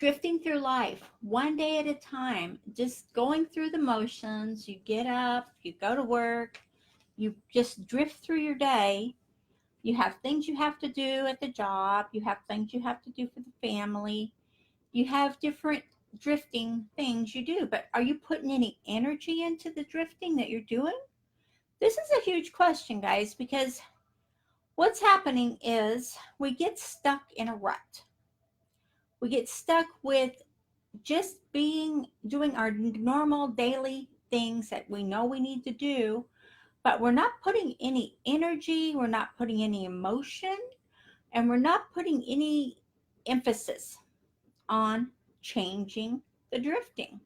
drifting through life one day at a time, just going through the motions. You get up, you go to work, you just drift through your day. You have things you have to do at the job, you have things you have to do for the family, you have different drifting things you do. But are you putting any energy into the drifting that you're doing? This is a huge question, guys, because what's happening is we get stuck in a rut. We get stuck with just doing our normal daily things that we know we need to do, but we're not putting any energy, we're not putting any emotion, and we're not putting any emphasis on changing the drifting.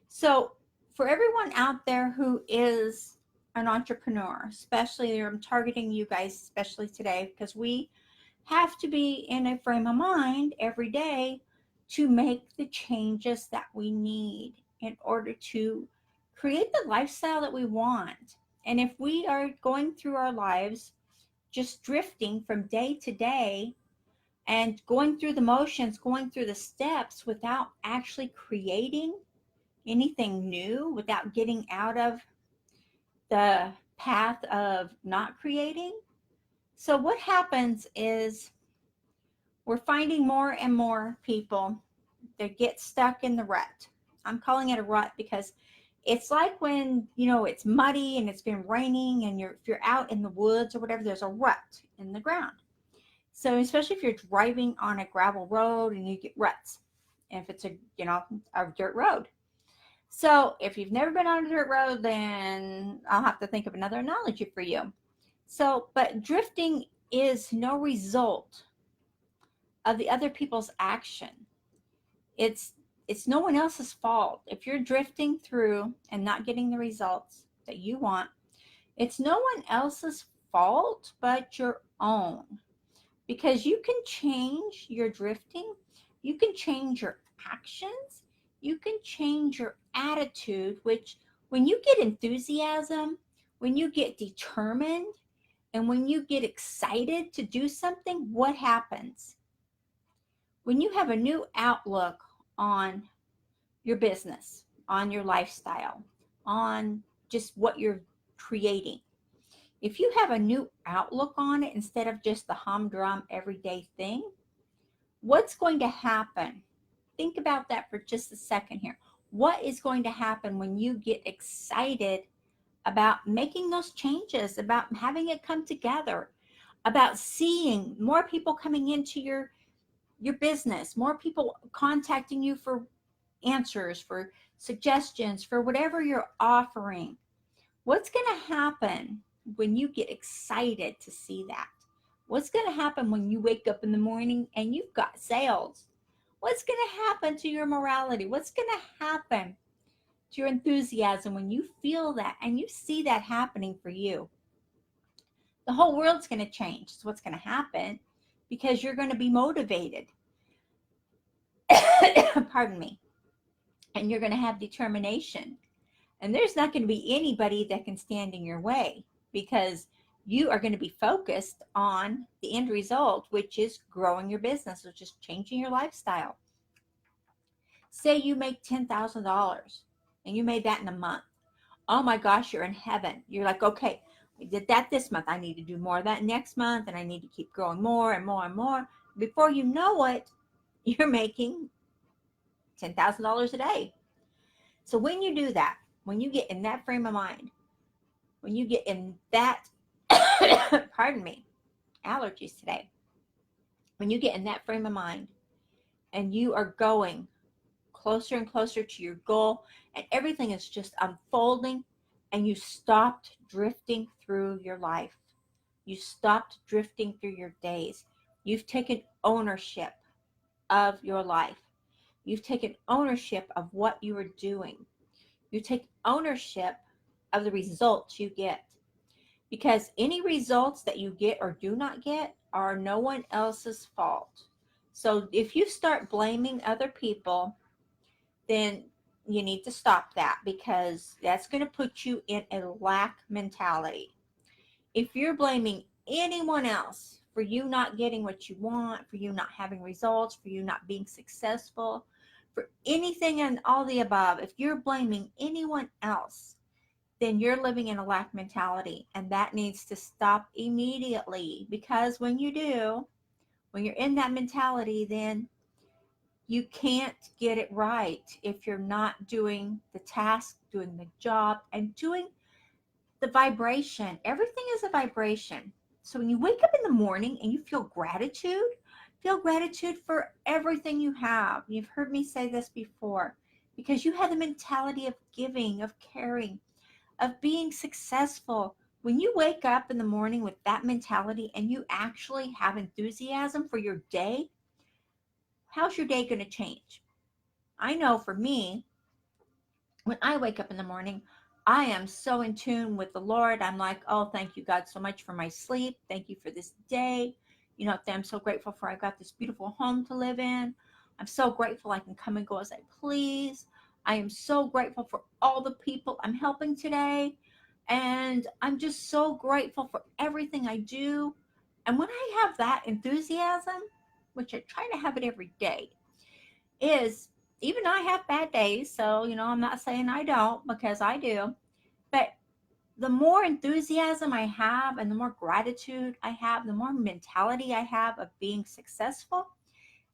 So, for everyone out there who is an entrepreneur, especially I'm targeting you guys, especially today, because we have to be in a frame of mind every day to make the changes that we need in order to create the lifestyle that we want. And if we are going through our lives just drifting from day to day and going through the motions, going through the steps without actually creating anything new, without getting out of the path of not creating, so what happens is we're finding more and more people that get stuck in the rut. I'm calling it a rut because it's like when, it's muddy and it's been raining and if you're out in the woods or whatever, there's a rut in the ground. So especially if you're driving on a gravel road and you get ruts, and if it's a dirt road. So if you've never been on a dirt road, then I'll have to think of another analogy for you. So, but drifting is no result of the other people's action. It's no one else's fault. If you're drifting through and not getting the results that you want, it's no one else's fault but your own. Because you can change your drifting, you can change your actions, you can change your attitude, which when you get enthusiasm, when you get determined, and when you get excited to do something, what happens? When you have a new outlook on your business, on your lifestyle, on just what you're creating, if you have a new outlook on it instead of just the humdrum everyday thing, what's going to happen? Think about that for just a second here. What is going to happen when you get excited about making those changes, about having it come together, about seeing more people coming into your business, more people contacting you for answers, for suggestions, for whatever you're offering? What's going to happen when you get excited to see that? What's going to happen when you wake up in the morning and you've got sales? What's going to happen to your morality? What's going to happen to your enthusiasm when you feel that and you see that happening for you? The whole world's going to change. It's what's going to happen because you're going to be motivated. Pardon me. And you're going to have determination. And there's not going to be anybody that can stand in your way because you are going to be focused on the end result, which is growing your business, which is changing your lifestyle. Say you make $10,000 and you made that in a month. Oh my gosh, you're in heaven. You're like, okay, I did that this month. I need to do more of that next month, and I need to keep growing more and more and more. Before you know it, you're making $10,000 a day. So when you do that, when you get in that frame of mind, when you get in that, pardon me, allergies today. When you get in that frame of mind and you are going closer and closer to your goal and everything is just unfolding and you stopped drifting through your life. You stopped drifting through your days. You've taken ownership of your life. You've taken ownership of what you are doing. You take ownership of the results you get. Because any results that you get or do not get are no one else's fault. So if you start blaming other people, then you need to stop that because that's going to put you in a lack mentality. If you're blaming anyone else for you not getting what you want, for you not having results, for you not being successful, for anything and all the above, if you're blaming anyone else, then you're living in a lack mentality. And that needs to stop immediately. Because when you do, when you're in that mentality, then you can't get it right if you're not doing the task, doing the job, and doing the vibration. Everything is a vibration. So when you wake up in the morning and you feel gratitude for everything you have. You've heard me say this before, because you have the mentality of giving, of caring, of being successful. When you wake up in the morning with that mentality and you actually have enthusiasm for your day, how's your day going to change? I know for me, when I wake up in the morning, I am so in tune with the Lord. I'm like, oh, thank you, God, so much for my sleep. Thank you for this day. You know, I'm so grateful for I've got this beautiful home to live in. I'm so grateful I can come and go as I please. I am so grateful for all the people I'm helping today. And I'm just so grateful for everything I do. And when I have that enthusiasm, which I try to have it every day, is even I have bad days. So, I'm not saying I don't, because I do. But the more enthusiasm I have and the more gratitude I have, the more mentality I have of being successful,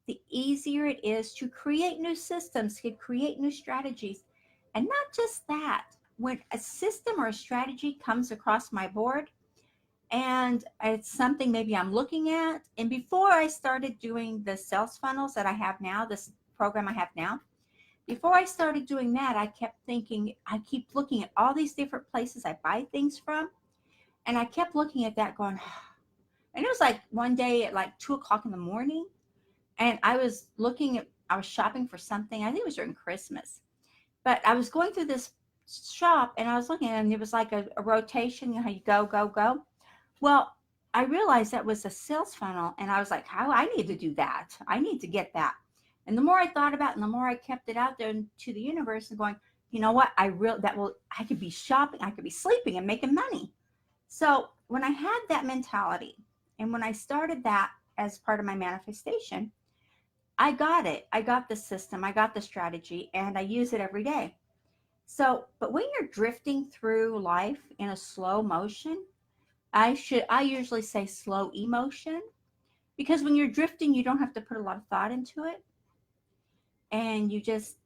the easier it is to create new systems, to create new strategies. And not just that, when a system or a strategy comes across my board and it's something maybe I'm looking at, and before I started doing the sales funnels that I have now, this program I have now, before I started doing that, I kept thinking, I keep looking at all these different places I buy things from. And I kept looking at that going, and it was like one day at like 2 o'clock in the morning. And I was I was shopping for something. I think it was during Christmas. But I was going through this shop and I was looking, and it was like a rotation, how you go, go, go. Well, I realized that was a sales funnel. And I was like, how I need to do that. I need to get that. And the more I thought about it, and the more I kept it out there to the universe and going, you know what? I could be shopping, I could be sleeping and making money. So when I had that mentality and when I started that as part of my manifestation, I got it. I got the system, I got the strategy, and I use it every day. So, but when you're drifting through life in a slow motion, I usually say slow emotion, because when you're drifting, you don't have to put a lot of thought into it. And you just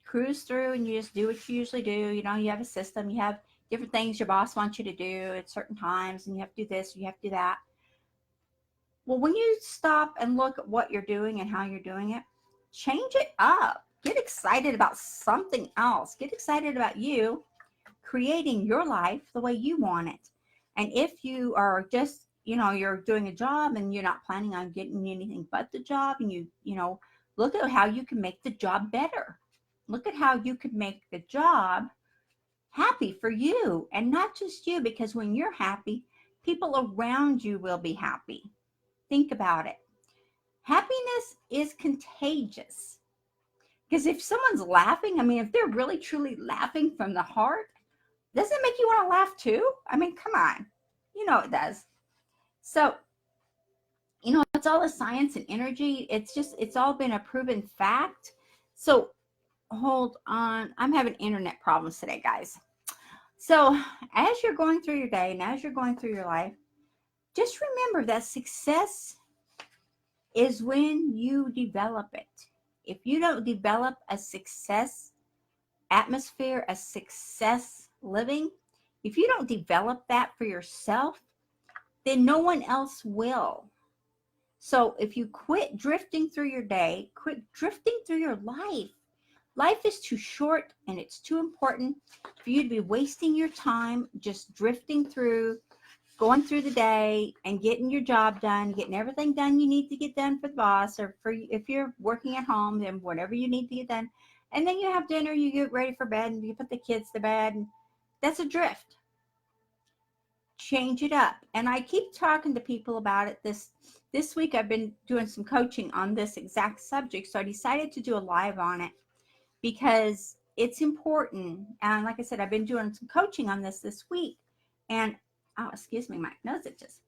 cruise through and you just do what you usually do. You have a system, you have different things your boss wants you to do at certain times, and you have to do this, you have to do that. Well, when you stop and look at what you're doing and how you're doing it, change it up. Get excited about something else. Get excited about you creating your life the way you want it. And if you are just, you're doing a job and you're not planning on getting anything but the job, and look at how you can make the job better. Look at how you could make the job happy for you, and not just you, because when you're happy, people around you will be happy. Think about it. Happiness is contagious. Because if someone's laughing, if they're really truly laughing from the heart, doesn't it make you want to laugh too? Come on. It does. So, it's all the science and energy. It's all been a proven fact. So, hold on. I'm having internet problems today, guys. So, as you're going through your day and as you're going through your life, just remember that success is when you develop it. If you don't develop a success atmosphere, a success living, if you don't develop that for yourself, then no one else will. So if you quit drifting through your day, quit drifting through your life. Life is too short and it's too important for you to be wasting your time just drifting through, going through the day and getting your job done, getting everything done you need to get done for the boss, or for if you're working at home, then whatever you need to get done. And then you have dinner, you get ready for bed, and you put the kids to bed. And that's a drift. Change it up. And I keep talking to people about it. This week I've been doing some coaching on this exact subject. So I decided to do a live on it because it's important. And like I said, I've been doing some coaching on this week. And, oh, excuse me, my nose itches.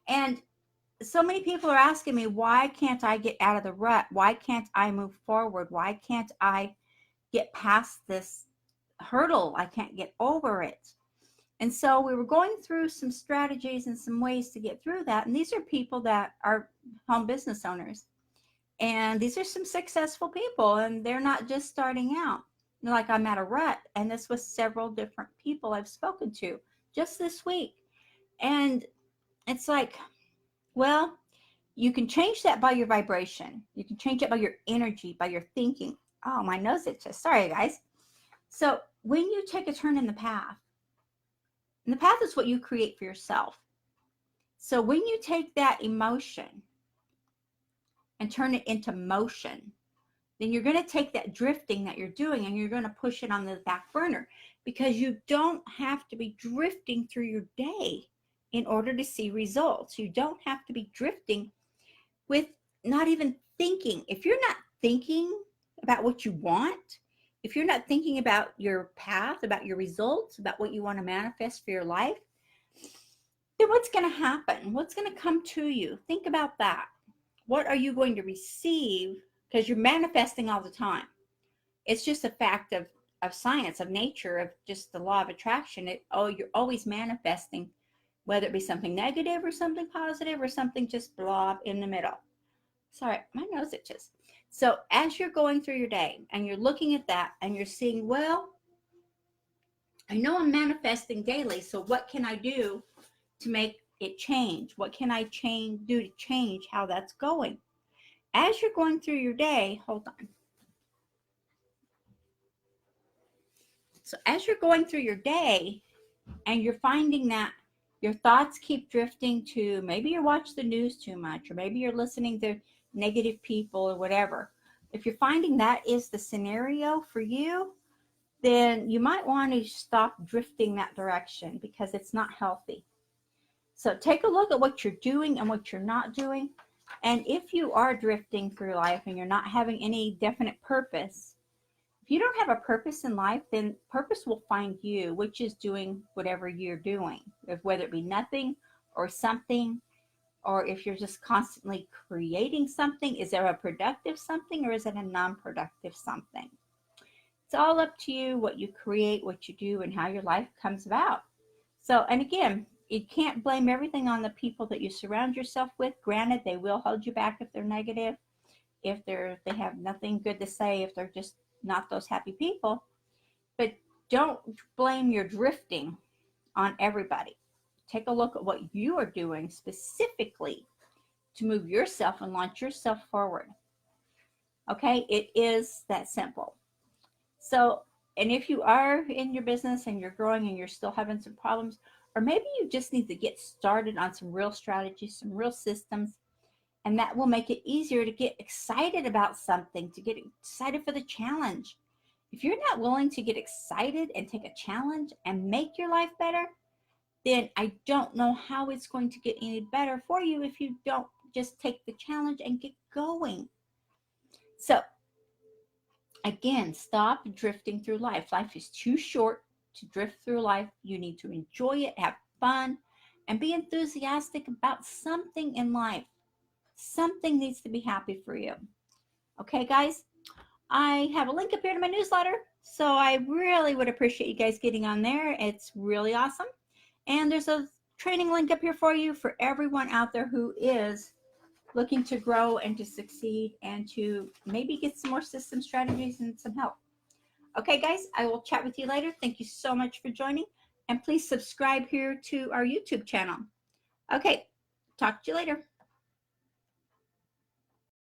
And so many people are asking me, why can't I get out of the rut? Why can't I move forward? Why can't I get past this hurdle? I can't get over it. And so we were going through some strategies and some ways to get through that. And these are people that are home business owners. And these are some successful people, and they're not just starting out. They're like, I'm at a rut. And this was several different people I've spoken to just this week. And it's like, well, you can change that by your vibration. You can change it by your energy, by your thinking. Oh, my nose itches. Sorry, guys. So when you take a turn in the path, and the path is what you create for yourself. So when you take that emotion and turn it into motion, then you're going to take that drifting that you're doing and you're going to push it on the back burner, because you don't have to be drifting through your day in order to see results. You don't have to be drifting with not even thinking. If you're not thinking about what you want, if you're not thinking about your path, about your results, about what you want to manifest for your life, then what's going to happen? What's going to come to you? Think about that. What are you going to receive? Because you're manifesting all the time. It's just a fact of science, of nature, of just the law of attraction. You're always manifesting, whether it be something negative or something positive or something just blob in the middle. Sorry, my nose itches. So as you're going through your day and you're looking at that and you're seeing, well, I know I'm manifesting daily, so what can I do to make it change? What can I do to change how that's going? As you're going through your day, hold on. So as you're going through your day and you're finding that your thoughts keep drifting to, maybe you watch the news too much, or maybe you're listening to negative people or whatever. If you're finding that is the scenario for you, then you might want to stop drifting that direction, because it's not healthy. So take a look at what you're doing and what you're not doing. And if you are drifting through life and you're not having any definite purpose, if you don't have a purpose in life, then purpose will find you, which is doing whatever you're doing, whether it be nothing or something, or if you're just constantly creating something. Is there a productive something, or is it a non-productive something? It's all up to you what you create, what you do, and how your life comes about. So, and again, you can't blame everything on the people that you surround yourself with. Granted, they will hold you back if they're negative, if they have nothing good to say, if they're just not those happy people. But don't blame your drifting on everybody. Take a look at what you are doing specifically to move yourself and launch yourself forward. Okay, it is that simple. So, and if you are in your business and you're growing and you're still having some problems, or maybe you just need to get started on some real strategies, some real systems, and that will make it easier to get excited about something, to get excited for the challenge. If you're not willing to get excited and take a challenge and make your life better, then I don't know how it's going to get any better for you if you don't just take the challenge and get going. So again, stop drifting through life. Life is too short to drift through life. You need to enjoy it, have fun, and be enthusiastic about something in life. Something needs to be happy for you. Okay, guys? I have a link up here to my newsletter, so I really would appreciate you guys getting on there. It's really awesome. And there's a training link up here for you for everyone out there who is looking to grow and to succeed and to maybe get some more system strategies and some help. Okay, guys, I will chat with you later. Thank you so much for joining. And please subscribe here to our YouTube channel. Okay, talk to you later.